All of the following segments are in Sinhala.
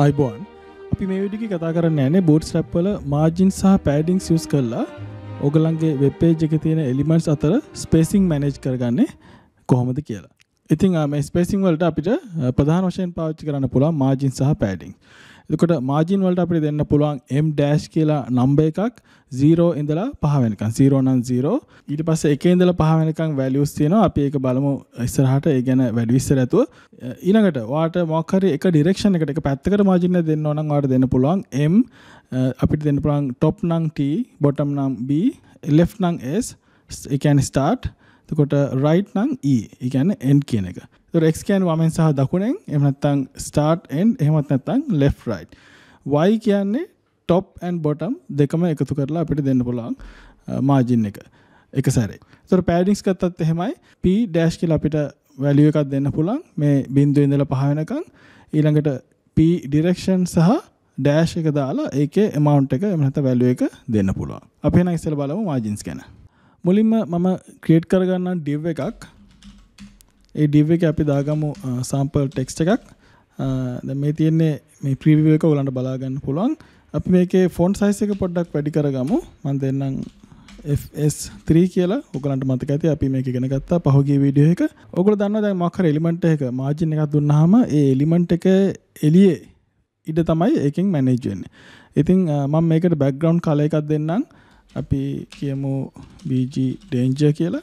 අයිබෝන් අපි මේ වීඩියෝ එකේ කතා කරන්නේ නැහැ Bootstrap වල margin සහ paddings use කරලා ඔයගලන්ගේ web page එකේ තියෙන elements අතර spacing manage කරගන්නේ කොහොමද කියලා. ඉතින් මේ spacing වලට අපිට ප්‍රධාන වශයෙන් පාවිච්චි කරන්න පුළුවන් margin සහ padding. එතකොට margin වලට අපිට දෙන්න පුළුවන් m dash කියලා number එකක් 0 ඉඳලා 5 වෙනකන් 0 නම් 0 ඊට පස්සේ 1 ඉඳලා 5 වෙනකන් values තියෙනවා. අපි ඒක බලමු ඉස්සරහට ඒ ගැන වැඩි විස්තර ඇතුව. ඊළඟට ඔයාලට මොකක් හරි එක direction එකකට එක පැත්තකට margin එක දෙන්න ඕන නම් ඔයාලට දෙන්න පුළුවන් m අපිට දෙන්න පුළුවන් top නම් t bottom නම් b left නම් s ඒ කියන්නේ start එතකොට right නම් e ඒ කියන්නේ end කියන එක. එතකොට x කියන්නේ වමෙන් සහ දකුණෙන් එහෙම නැත්නම් start end එහෙමත් නැත්නම් left right. y කියන්නේ top and bottom දෙකම එකතු කරලා අපිට දෙන්න පුළුවන් margin එක සැරේ. එතකොට paddings ගත්තත් එහෙමයි p dash කියලා අපිට value එකක් දෙන්න පුළුවන් මේ බිංදුවේ ඉඳලා 5 වෙනකන් ඊළඟට p direction සහ dash එක දාලා ඒකේ amount එක එහෙම නැත්නම් value එක දෙන්න පුළුවන්. අපි එහෙනම් ඉස්සෙල්ලා බලමු margins ගැන. මුලින්ම මම create කරගන්න div එකක්. ඒ div එකේ අපි දාගමු sample text එකක්. දැන් මේ තියෙන්නේ මේ preview එක ඔයගලන්ට බලා ගන්න පුළුවන්. අපි මේකේ font size එක පොඩ්ඩක් වැඩි කරගමු. මම දෙන්නම් FS3 කියලා. ඔයගලන්ට මතක ඇති අපි මේක ඉගෙන ගත්තා පහුගිය වීඩියෝ එක. ඔයගොල්ලෝ දන්නවා දැන් මොකක් හරි element එකක margin එකක් දුන්නාම ඒ element එක එළියේ ඉඩ තමයි ඒකෙන් manage වෙන්නේ. ඉතින් මම මේකට background color එකක් දෙන්නම්. අපි කියමු BG danger කියලා.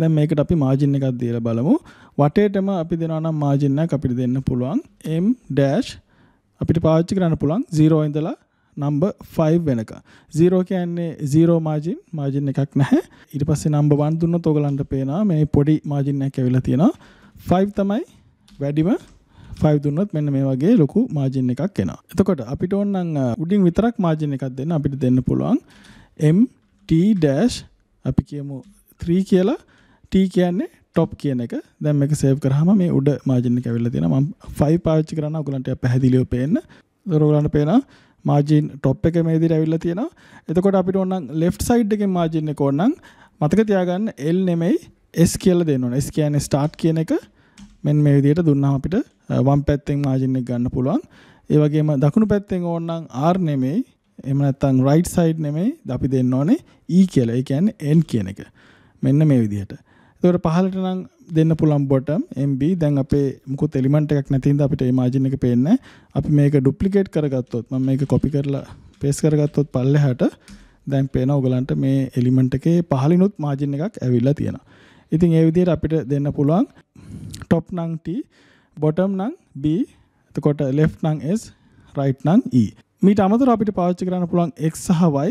දැන් මේකට අපි margin එකක් දීලා බලමු. වටේටම අපි දෙනවා නම් margin එකක් අපිට දෙන්න පුළුවන් m dash අපිට පාවිච්චි කරන්න පුළුවන් 0 ඉඳලා number 5 වෙනකම්. 0 කියන්නේ 0 margin එකක් නැහැ. ඊට පස්සේ number 1 දුන්නොත් ඔයගලන්ට පේනවා මේ පොඩි margin එකක් ඇවිල්ලා තියෙනවා. 5 තමයි වැඩිම 5 දුන්නොත් මෙන්න මේ වගේ ලොකු margin එකක් එනවා. එතකොට අපිට ඕන නම් උඩින් විතරක් margin එකක් දෙන්න අපිට දෙන්න පුළුවන් m t dash අපි කියමු 3 කියලා. t කියන්නේ top කියන එක. දැන් මේක save කරාම මේ උඩ margin එක ඇවිල්ලා තියෙනවා. මම 5 පාවිච්චි කරනවා ඔයගලන්ට පැහැදිලිව පේන්න. ඒතර ඔයගලන්ට පේනවා margin top එක මේ විදිහට ඇවිල්ලා තියෙනවා. එතකොට අපිට ඕන නම් left side එකේ margin එක ඕන නම් මතක තියාගන්න L නෙමෙයි S කියලා දෙන්න ඕන. S කියන්නේ start කියන එක. මෙන්න මේ විදිහට දුන්නාම අපිට වම් පැත්තෙන් margin එක ගන්න පුළුවන්. ඒ වගේම දකුණු පැත්තෙන් ඕන නම් R නෙමෙයි එහෙම නැත්නම් right side නෙමෙයි අපි දෙන්න ඕනේ E කියලා. ඒ කියන්නේ N කියන එක. මෙන්න මේ විදිහට. ඒතකොට පහළට නම් දෙන්න පුළුවන් bottom MB. දැන් අපේ මුකුත් element එකක් නැති හින්දා අපිට මේ margin එක පේන්නේ නැහැ. අපි මේක duplicate කරගත්තොත් මම මේක copy කරලා paste කරගත්තොත් පල්ලෙහාට දැන් පේනවා ඔයගලන්ට මේ element එකේ පහළිනුත් margin එකක් ඇවිල්ලා තියෙනවා. ඉතින් ඒ විදිහට අපිට දෙන්න පුළුවන් top නම් T bottom නම් B එතකොට left නම් S right නම් E. මීට අමතරව අපිට පාවිච්චි කරන්න පුළුවන් x සහ y.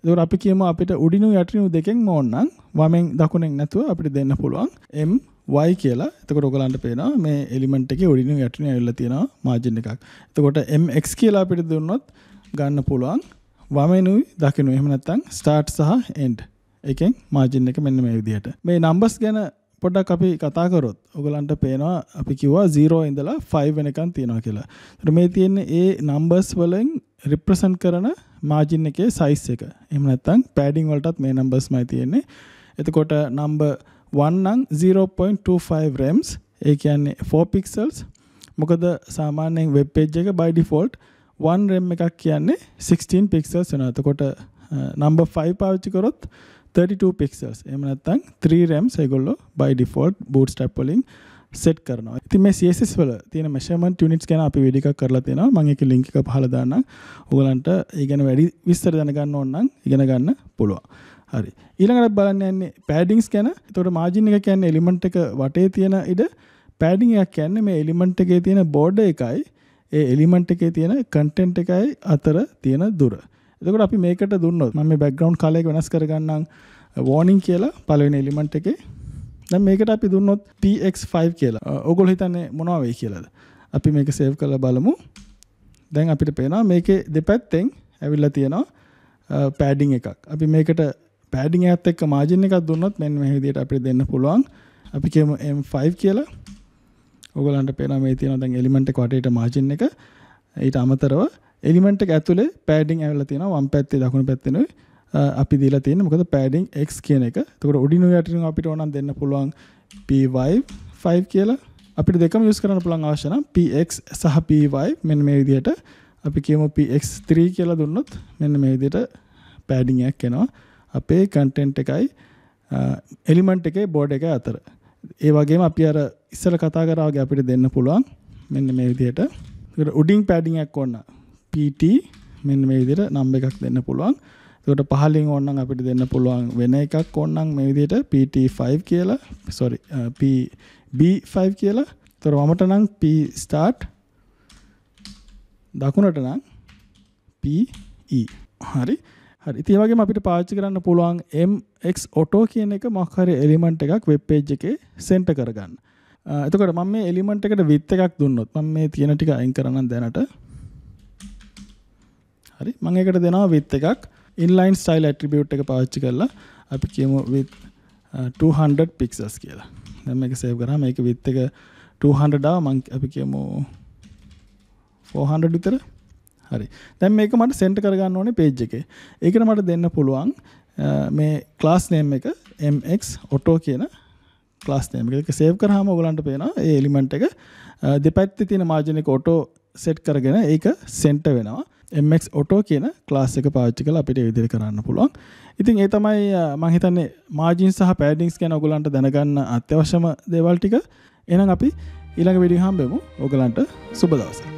ඒකෝර අපි කියමු අපිට උඩිනු යටිනු දෙකෙන් ඕන නම් වමෙන් දකුණෙන් නැතුව අපිට දෙන්න පුළුවන් m y කියලා. එතකොට ඔයගලන්ට පේනවා මේ එලිමන්ට් එකේ උඩිනු යටිනු ඇවිල්ලා තියෙනවා margin එකක්. එතකොට mx කියලා අපිට දුන්නොත් ගන්න පුළුවන් වමෙනුයි දකුණු එහෙම නැත්නම් start සහ end. එකෙන් margin එක මෙන්න මේ විදිහට. මේ numbers ගැන පොඩ්ඩක් අපි කතා කරොත් ඔයගලන්ට පේනවා අපි කිව්වා 0 ඉඳලා 5 වෙනකන් තියෙනවා කියලා. ඒතර මේ තියෙන්නේ ඒ numbers වලින් represent කරන margin එකේ size එක. එහෙම නැත්නම් padding වලටත් මේ numbersමයි තියෙන්නේ. එතකොට number 1 නම් 0.25 rems. ඒ කියන්නේ 4 pixels. මොකද සාමාන්‍යයෙන් web page එක by default 1 rem එකක් කියන්නේ 16 pixels වෙනවා. එතකොට number 5 පාවිච්චි කරොත් 32 pixels. එහෙම නැත්නම් 3 rems ඒගොල්ලෝ by default bootstrap වලින් set කරනවා. ඉතින් මේ CSS වල තියෙන measurement units ගැන අපි වීඩියෝ එකක් කරලා තියෙනවා. මම ඒකේ link එක පහළ දාන්නම්. ඔයගලන්ට ඒ ගැන වැඩි විස්තර දැනගන්න ඕන නම් ඉගෙන ගන්න පුළුවන්. හරි. ඊළඟට බලන්න යන්නේ paddings ගැන. ඒතකොට margin එක කියන්නේ element එක වටේ තියෙන ඉඩ. padding එක කියන්නේ මේ element එකේ තියෙන border එකයි ඒ element එකේ තියෙන content එකයි අතර තියෙන දුර. එතකොට අපි මේකට දුන්නොත් මම මේ background color එක වෙනස් කරගන්නම් warning කියලා පළවෙනි element එකේ. දැන් මේකට අපි දුන්නොත් px5 කියලා. ඕගොල්ලෝ හිතන්නේ මොනවා වෙයි කියලාද? අපි මේක save කරලා බලමු. දැන් අපිට පේනවා මේකේ දෙපැත්තෙන් ඇවිල්ලා තියෙනවා padding එකක්. අපි මේකට padding එකත් එක්ක margin එකක් දුන්නොත් මෙන්න මේ විදිහට අපිට දෙන්න පුළුවන්. අපි කියමු m5 කියලා. ඕගොල්ලන්ට පේනවා මේ තියෙනවා දැන් element එක වටේට margin එක. ඊට අමතරව element එක ඇතුලේ padding ඇවිල්ලා තියෙනවා වම් පැත්තේ දකුණු පැත්තේනුයි අපි දීලා තියෙන්නේ මොකද padding x කියන එක. එතකොට උඩිනු යටිනු අපිට ඕනනම් දෙන්න පුළුවන් py5 කියලා. අපිට දෙකම යූස් කරන්න පුළුවන් අවශ්‍ය නම් px සහ py මෙන්න මේ විදිහට අපි කියමු px3 කියලා දුන්නොත් මෙන්න මේ විදිහට padding එකක් එනවා අපේ content එකයි element එකේ board එකයි අතර. ඒ වගේම අපි අර ඉස්සර කතා කරා වගේ අපිට දෙන්න පුළුවන් මෙන්න මේ විදිහට. ඒකට උඩින් padding එකක් ඕන pt මෙන්න මේ විදිහට number එකක් දෙන්න පුළුවන්. ඒකට පහලින් ඕන නම් අපිට දෙන්න පුළුවන් වෙන එකක් ඕන නම් මේ විදිහට pt5 කියලා pb5 කියලා. ඒතර වමට නම් p start දකුණට නම් pe. හරි. ඉතින් ඒ වගේම අපිට පාවිච්චි කරන්න පුළුවන් mx auto කියන එක මොකක් හරි එලිමන්ට් එකක් වෙබ් පේජ් එකේ සෙන්ටර් කරගන්න. එතකොට මම මේ එලිමන්ට් එකට width එකක් දුන්නොත් මම මේ තියෙන ටික අයින් කරනම් දැනට. හරි. මම ඒකට දෙනවා width එකක් inline style attribute එක පාවිච්චි කරලා අපි කියමු with 200 pixels කියලා. දැන් මේක save කරාම මේක width එක 200 ආව මම අපි කියමු 400 විතර. හරි. දැන් මේක මට සෙන්ටර් කරගන්න ඕනේ page එකේ. ඒකට මට දෙන්න පුළුවන් මේ class name එක mx auto කියන class name එක. ඒක save කරාම ඔයගලන්ට පේනවා ඒ element එක දෙපැත්තේ තියෙන margin එක auto set කරගෙන ඒක center වෙනවා. mx auto කියන class එක පාවිච්චි කරලා අපිට ඒ විදිහට කරන්න පුළුවන්. ඉතින් ඒ තමයි මම හිතන්නේ margin සහ paddings ගැන ඔයගලන්ට දැනගන්න අත්‍යවශ්‍යම දේවල් ටික. එහෙනම් අපි ඊළඟ වීඩියෝ හම්බෙමු. ඔයගලන්ට සුබ දවසක්.